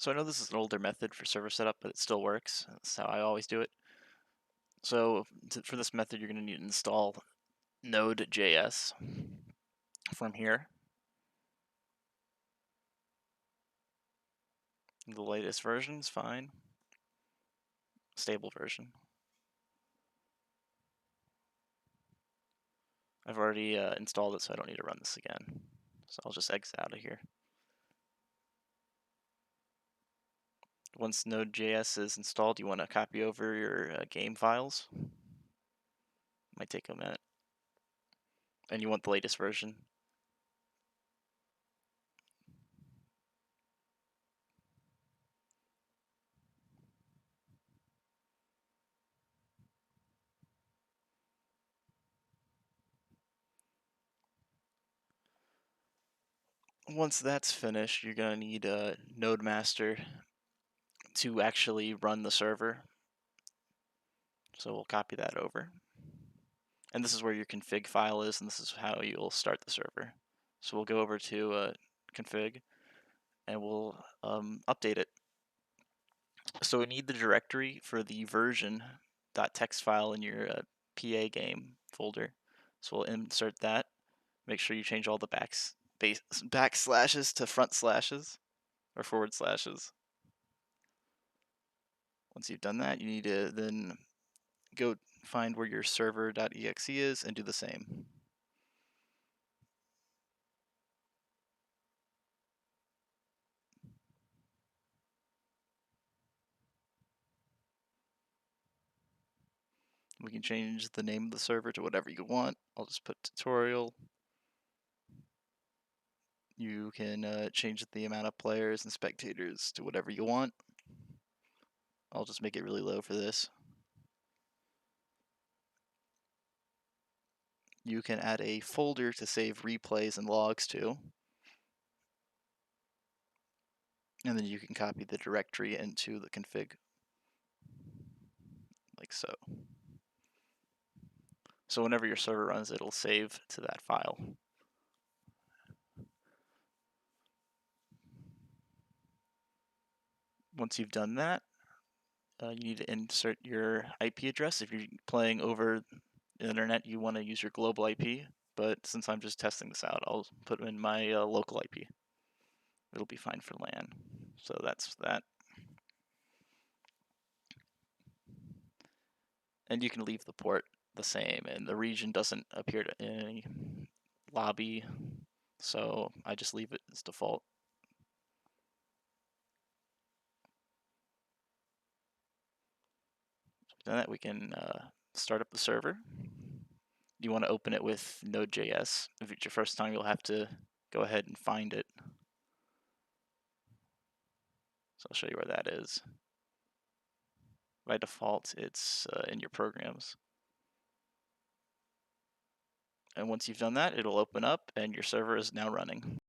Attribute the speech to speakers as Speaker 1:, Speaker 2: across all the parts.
Speaker 1: So I know this is an older method for server setup, but it still works. That's how I always do it. So for this method, you're going to need to install Node.js from here. The latest version is fine. Stable version. I've already installed it, so I don't need to run this again. So I'll just exit out of here. Once Node.js is installed, you want to copy over your game files. Might take a minute. And you want the latest version. Once that's finished, you're going to need a NodePAMaster to actually run the server. So we'll copy that over. And this is where your config file is, and this is how you'll start the server. So we'll go over to config, and we'll update it. So we need the directory for the version.txt file in your PA game folder. So we'll insert that. Make sure you change all the backslashes to front slashes or forward slashes. Once you've done that, you need to then go find where your server.exe is and do the same. We can change the name of the server to whatever you want. I'll just put tutorial. You can change the amount of players and spectators to whatever you want. I'll just make it really low for this. You can add a folder to save replays and logs to. And then you can copy the directory into the config, like so. So whenever your server runs, it'll save to that file. Once you've done that, you need to insert your IP address. If you're playing over the internet, you want to use your global IP, but since I'm just testing this out, I'll put in my local IP. It'll be fine for LAN. So that's that. And you can leave the port the same, and the region doesn't appear in any lobby, so I just leave it as default. Then that we can start up the server. You want to open it with Node.js. If it's your first time, you'll have to go ahead and find it. So I'll show you where that is. By default, it's in your programs. And once you've done that, it'll open up and your server is now running.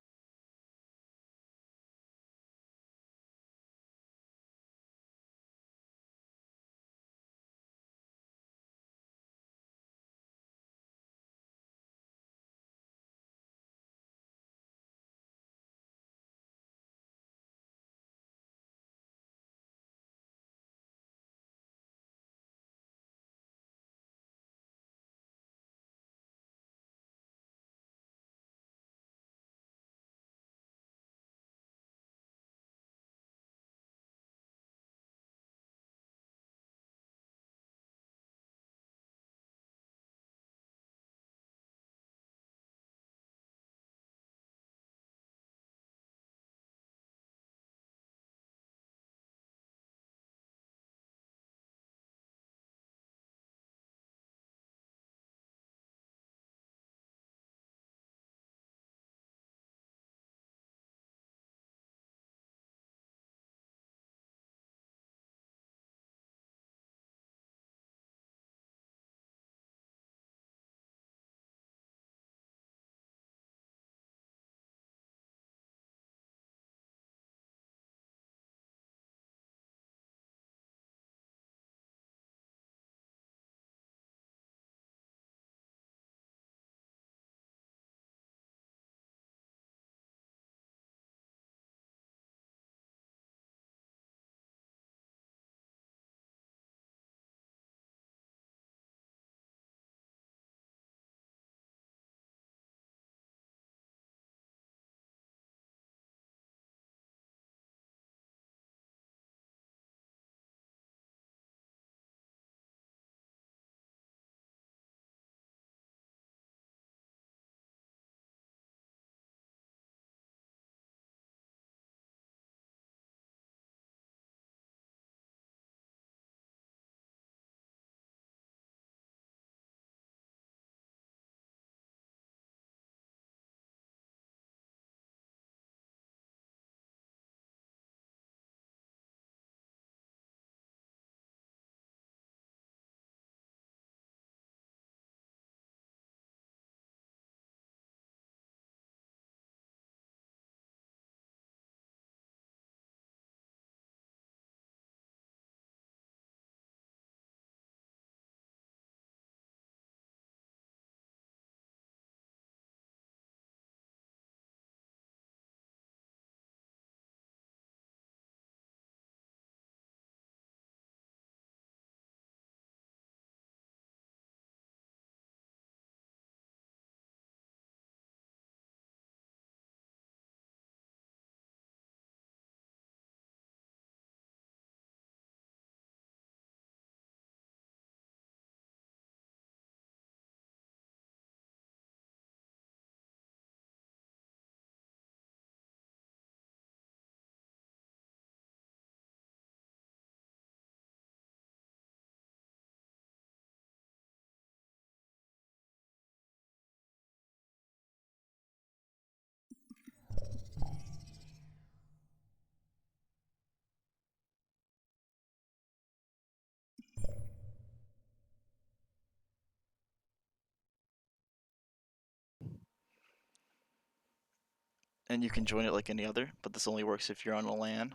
Speaker 1: and you can join it like any other, but this only works if you're on a LAN.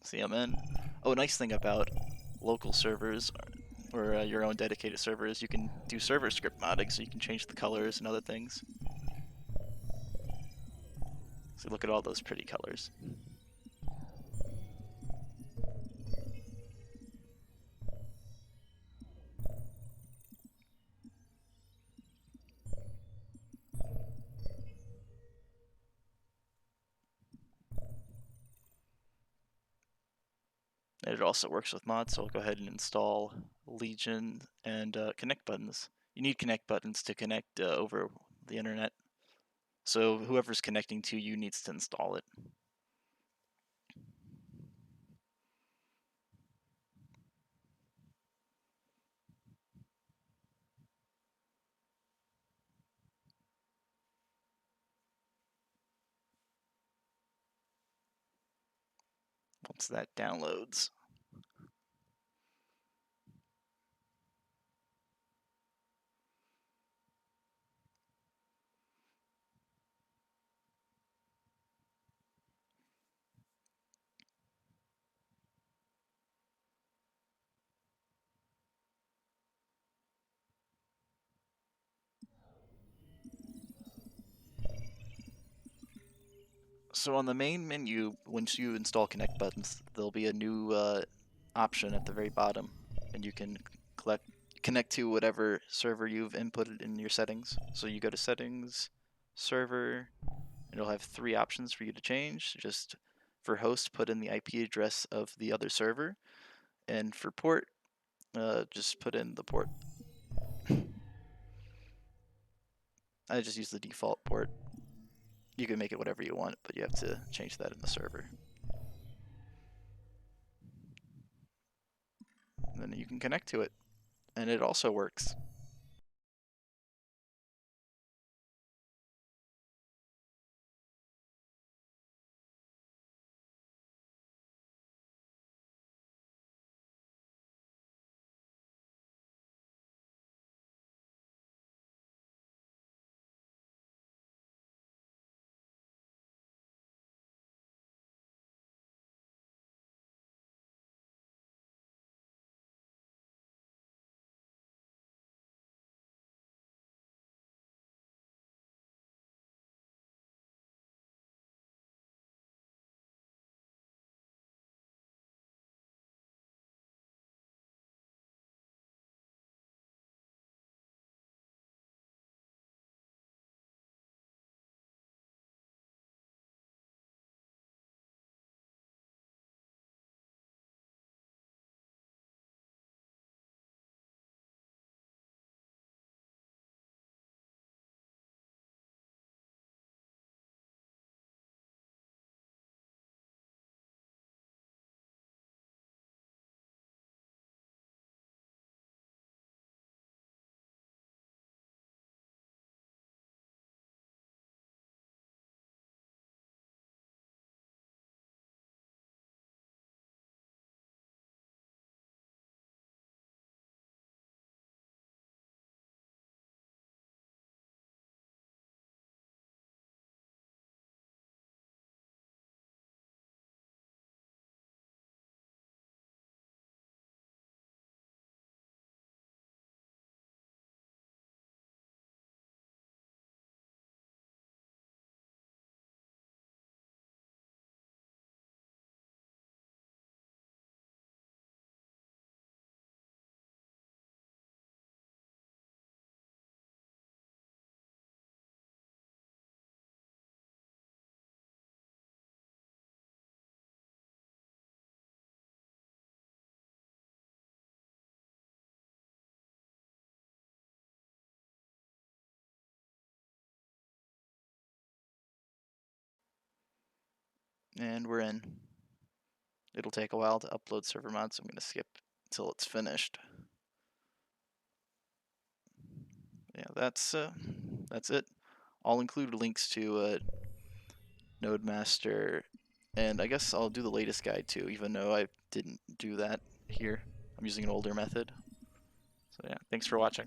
Speaker 1: See, I'm in. Oh, nice thing about local servers or your own dedicated servers, you can do server script modding, so you can change the colors and other things. So look at all those pretty colors. And it also works with mods, so I'll go ahead and install Legion and connect buttons. You need connect buttons to connect over the internet. So whoever's connecting to you needs to install it. Once that downloads. So on the main menu, once you install connect buttons, there'll be a new option at the very bottom, and you can connect to whatever server you've inputted in your settings. So you go to settings, server, and it'll have 3 options for you to change. Just for host, put in the IP address of the other server, and for port, just put in the port. I just use the default port. You can make it whatever you want, but you have to change that in the server. And then you can connect to it, and it also works. And we're in. It'll take a while to upload server mods, so I'm going to skip until it's finished. Yeah, that's it. I'll include links to NodePAMaster, and I guess I'll do the latest guide too, even though I didn't do that here. I'm using an older method. So yeah, thanks for watching.